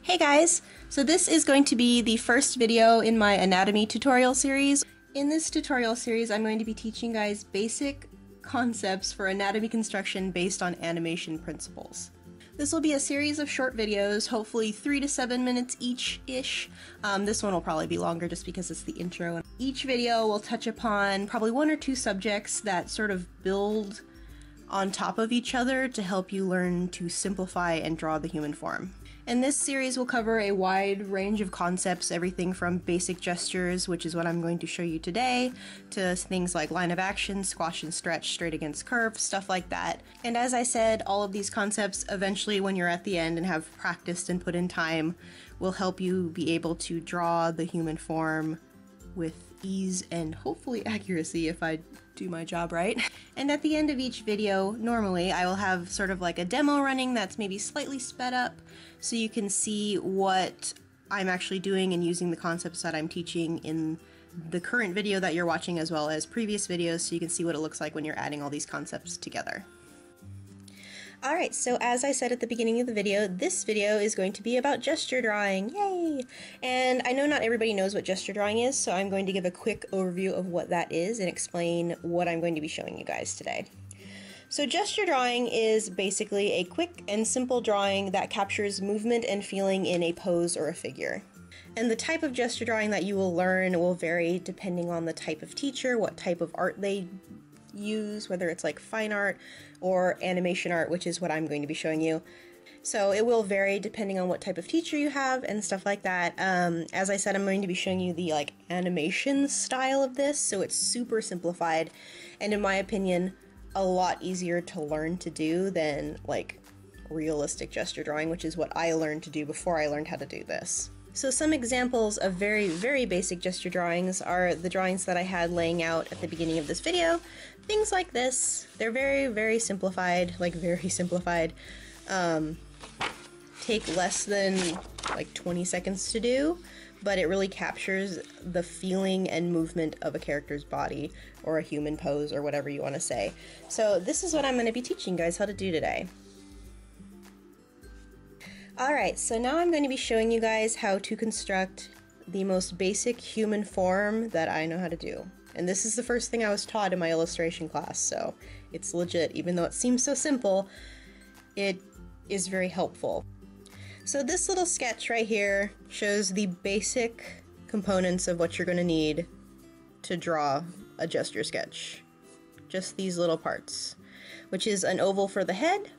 Hey guys! So this is going to be the first video in my anatomy tutorial series. In this tutorial series, I'm going to be teaching you guys basic concepts for anatomy construction based on animation principles. This will be a series of short videos, hopefully 3 to 7 minutes each-ish. This one will probably be longer just because it's the intro. Each video will touch upon probably 1 or 2 subjects that sort of build on top of each other to help you learn to simplify and draw the human form. And this series will cover a wide range of concepts, everything from basic gestures, which is what I'm going to show you today, to things like line of action, squash and stretch, straight against curve, stuff like that. And as I said, all of these concepts eventually, when you're at the end and have practiced and put in time, will help you be able to draw the human form with ease and hopefully accuracy if I do my job right. And at the end of each video, normally, I will have sort of like a demo running that's maybe slightly sped up so you can see what I'm actually doing and using the concepts that I'm teaching in the current video that you're watching as well as previous videos so you can see what it looks like when you're adding all these concepts together. Alright, so as I said at the beginning of the video, this video is going to be about gesture drawing. Yay! And I know not everybody knows what gesture drawing is, so I'm going to give a quick overview of what that is and explain what I'm going to be showing you guys today. So gesture drawing is basically a quick and simple drawing that captures movement and feeling in a pose or a figure. And the type of gesture drawing that you will learn will vary depending on the type of teacher, what type of art they use, whether it's like fine art or animation art, which is what I'm going to be showing you. So it will vary depending on what type of teacher you have and stuff like that. As I said, I'm going to be showing you the animation style of this, so it's super simplified and in my opinion a lot easier to learn to do than realistic gesture drawing, which is what I learned to do before I learned how to do this. So some examples of very, very basic gesture drawings are the drawings that I had laying out at the beginning of this video. Things like this. They're very, very simplified, very simplified. Take less than 20 seconds to do, but it really captures the feeling and movement of a character's body or a human pose or whatever you want to say. So this is what I'm going to be teaching you guys how to do today. Alright, so now I'm going to be showing you guys how to construct the most basic human form that I know how to do. And this is the first thing I was taught in my illustration class, so it's legit. Even though it seems so simple, it is very helpful. So this little sketch right here shows the basic components of what you're going to need to draw a gesture sketch. Just these little parts, which is an oval for the head,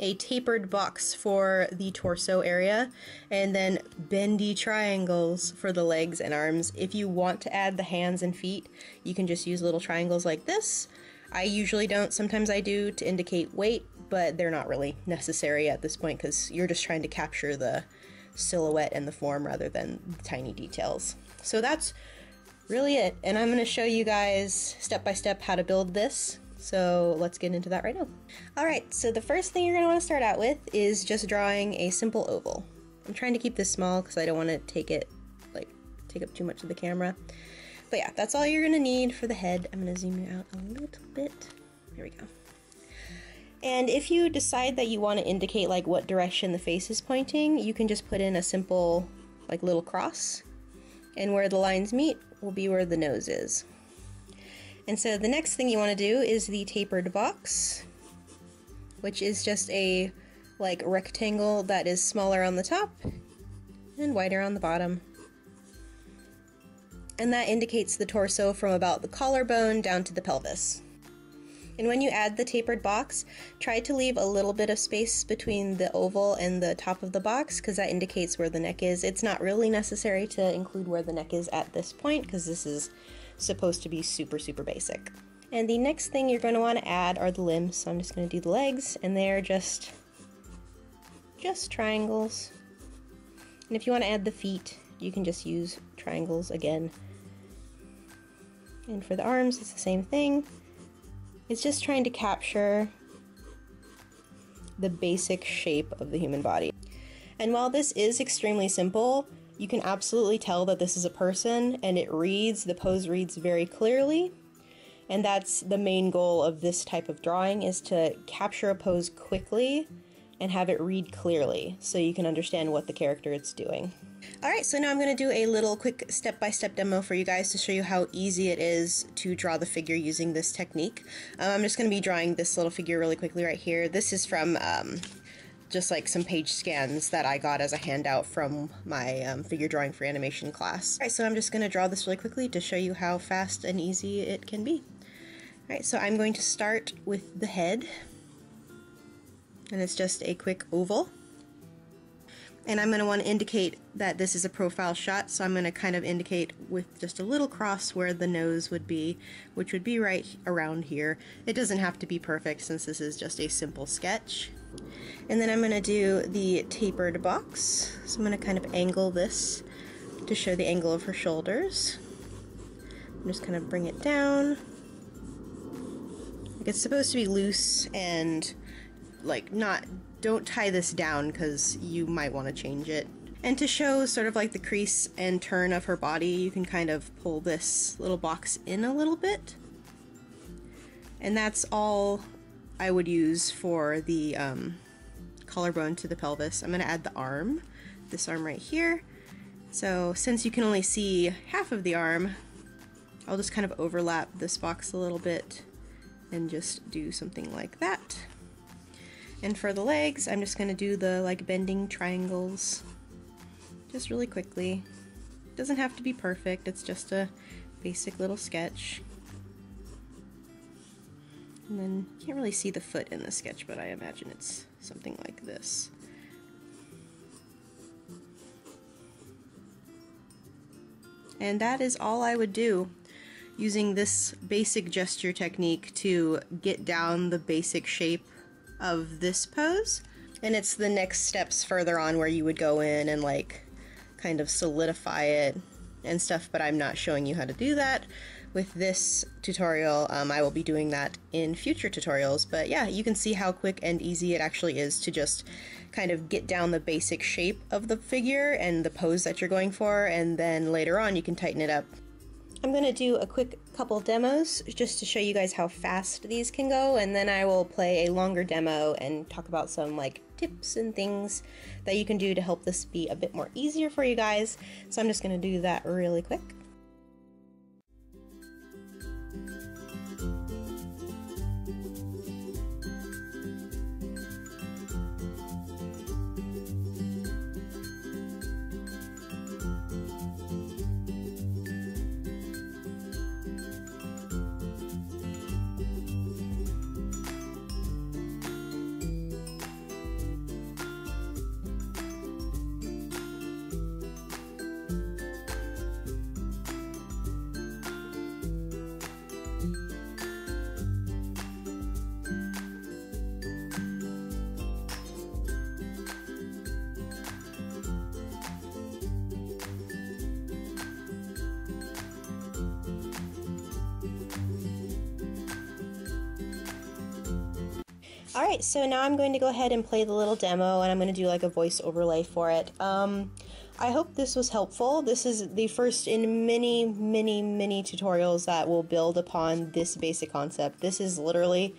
a tapered box for the torso area, and then bendy triangles for the legs and arms. If you want to add the hands and feet, you can just use little triangles like this. I usually don't, sometimes I do to indicate weight, but they're not really necessary at this point because you're just trying to capture the silhouette and the form rather than the tiny details. So that's really it, and I'm going to show you guys step by step how to build this. So let's get into that right now. Alright, so the first thing you're going to want to start out with is just drawing a simple oval. I'm trying to keep this small because I don't want to take up too much of the camera. But yeah, that's all you're going to need for the head. I'm going to zoom you out a little bit. There we go. And if you decide that you want to indicate what direction the face is pointing, you can just put in a simple little cross. And where the lines meet will be where the nose is. And so the next thing you want to do is the tapered box, which is just a rectangle that is smaller on the top and wider on the bottom. And that indicates the torso from about the collarbone down to the pelvis. And when you add the tapered box, try to leave a little bit of space between the oval and the top of the box because that indicates where the neck is. It's not really necessary to include where the neck is at this point because this is supposed to be super, super basic. And the next thing you're going to want to add are the limbs. So I'm just going to do the legs, and they're just triangles. And if you want to add the feet, you can just use triangles again. And for the arms, it's the same thing. It's just trying to capture the basic shape of the human body. And while this is extremely simple, you can absolutely tell that this is a person, and the pose reads very clearly. And that's the main goal of this type of drawing, is to capture a pose quickly and have it read clearly so you can understand what the character is doing. Alright, so now I'm going to do a little quick step-by-step demo for you guys to show you how easy it is to draw the figure using this technique. I'm just going to be drawing this little figure really quickly right here. This is from just like some page scans that I got as a handout from my figure drawing for animation class. Alright, so I'm just going to draw this really quickly to show you how fast and easy it can be. Alright, so I'm going to start with the head, and it's just a quick oval. And I'm going to want to indicate that this is a profile shot, so I'm going to kind of indicate with just a little cross where the nose would be, which would be right around here. It doesn't have to be perfect since this is just a simple sketch. And then I'm going to do the tapered box, so I'm going to kind of angle this to show the angle of her shoulders. I'm just going to bring it down. Like, it's supposed to be loose and like don't tie this down because you might want to change it. And to show sort of like the crease and turn of her body, you can kind of pull this little box in a little bit. And that's all I would use for the collarbone to the pelvis. I'm going to add the arm, this arm right here. So since you can only see half of the arm, I'll just kind of overlap this box a little bit and just do something like that. And for the legs, I'm just going to do the like bending triangles just really quickly. It doesn't have to be perfect, it's just a basic little sketch. And then you can't really see the foot in the sketch, but I imagine it's something like this. And that is all I would do using this basic gesture technique to get down the basic shape of this pose. And it's the next steps further on where you would go in and like kind of solidify it and stuff, but I'm not showing you how to do that with this tutorial. I will be doing that in future tutorials, but yeah, you can see how quick and easy it actually is to just kind of get down the basic shape of the figure and the pose that you're going for, and then later on you can tighten it up. I'm going to do a quick couple demos just to show you guys how fast these can go, and then I will play a longer demo and talk about some like tips and things that you can do to help this be a bit more easier for you guys. So I'm just going to do that really quick. Alright, so now I'm going to go ahead and play the little demo, and I'm going to do like a voice overlay for it. I hope this was helpful. This is the first in many tutorials that will build upon this basic concept. This is literally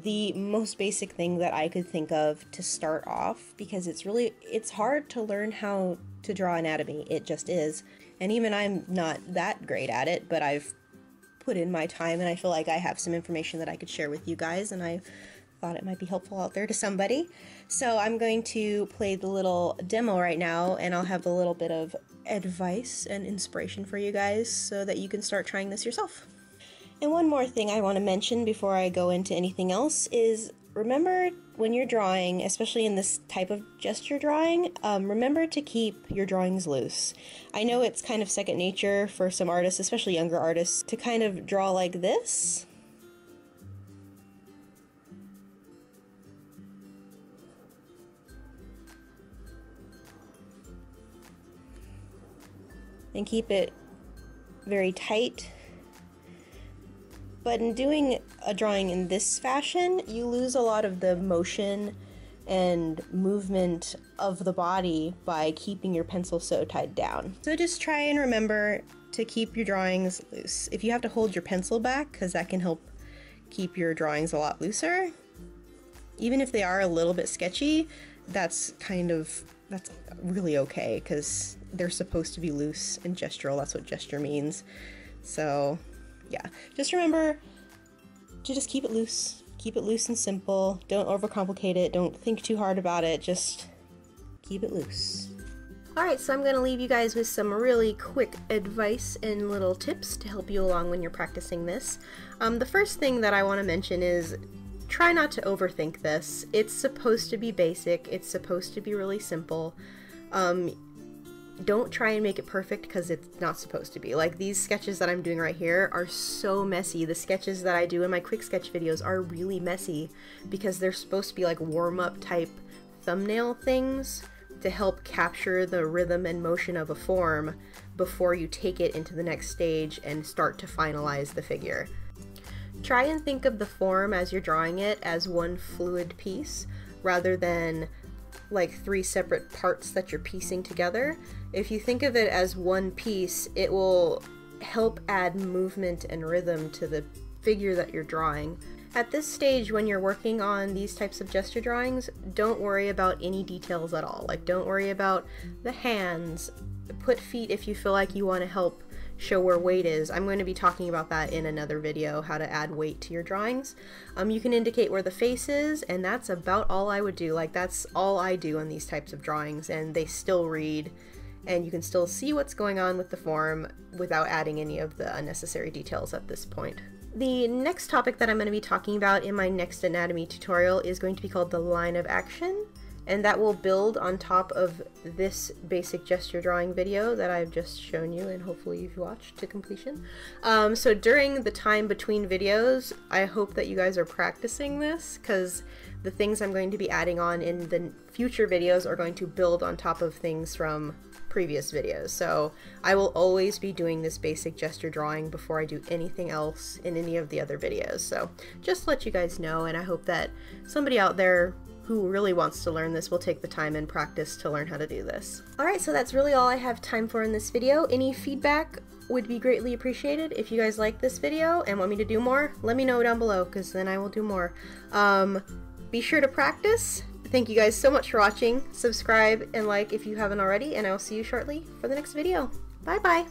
the most basic thing that I could think of to start off, because it's hard to learn how to draw anatomy. It just is. And even I'm not that great at it, but I've put in my time and I feel like I have some information that I could share with you guys, and I thought it might be helpful out there to somebody. So I'm going to play the little demo right now, and I'll have a little bit of advice and inspiration for you guys so that you can start trying this yourself. And one more thing I want to mention before I go into anything else is, remember when you're drawing, especially in this type of gesture drawing, remember to keep your drawings loose. I know it's kind of second nature for some artists, especially younger artists, to kind of draw like this. And keep it very tight. But in doing a drawing in this fashion, you lose a lot of the motion and movement of the body by keeping your pencil so tied down. So just try and remember to keep your drawings loose. If you have to hold your pencil back, because that can help keep your drawings a lot looser, even if they are a little bit sketchy, that's really okay, because they're supposed to be loose and gestural. That's what gesture means. So yeah, just remember to just keep it loose. Keep it loose and simple. Don't overcomplicate it. Don't think too hard about it. Just keep it loose. Alright, so I'm going to leave you guys with some really quick advice and little tips to help you along when you're practicing this. The first thing that I want to mention is try not to overthink this. It's supposed to be basic. It's supposed to be really simple. Don't try and make it perfect, because it's not supposed to be. Like, these sketches that I'm doing right here are so messy. The sketches that I do in my quick sketch videos are really messy because they're supposed to be like warm-up type thumbnail things to help capture the rhythm and motion of a form before you take it into the next stage and start to finalize the figure. Try and think of the form as you're drawing it as one fluid piece rather than like 3 separate parts that you're piecing together. If you think of it as one piece, it will help add movement and rhythm to the figure that you're drawing. At this stage, when you're working on these types of gesture drawings, don't worry about any details at all. Like, don't worry about the hands. Put feet if you feel like you want to help show where weight is. I'm going to be talking about that in another video, how to add weight to your drawings. You can indicate where the face is, and that's about all I would do. Like, that's all I do on these types of drawings, and they still read, and you can still see what's going on with the form without adding any of the unnecessary details at this point. The next topic that I'm going to be talking about in my next anatomy tutorial is going to be called the line of action, and that will build on top of this basic gesture drawing video that I've just shown you and hopefully you've watched to completion. So during the time between videos, I hope that you guys are practicing this, because the things I'm going to be adding on in the future videos are going to build on top of things from previous videos. So I will always be doing this basic gesture drawing before I do anything else in any of the other videos. So just to let you guys know, and I hope that somebody out there who really wants to learn this will take the time and practice to learn how to do this. Alright, so that's really all I have time for in this video. Any feedback would be greatly appreciated. If you guys like this video and want me to do more, let me know down below, because then I will do more. Be sure to practice. Thank you guys so much for watching. Subscribe and like if you haven't already, and I will see you shortly for the next video. Bye bye!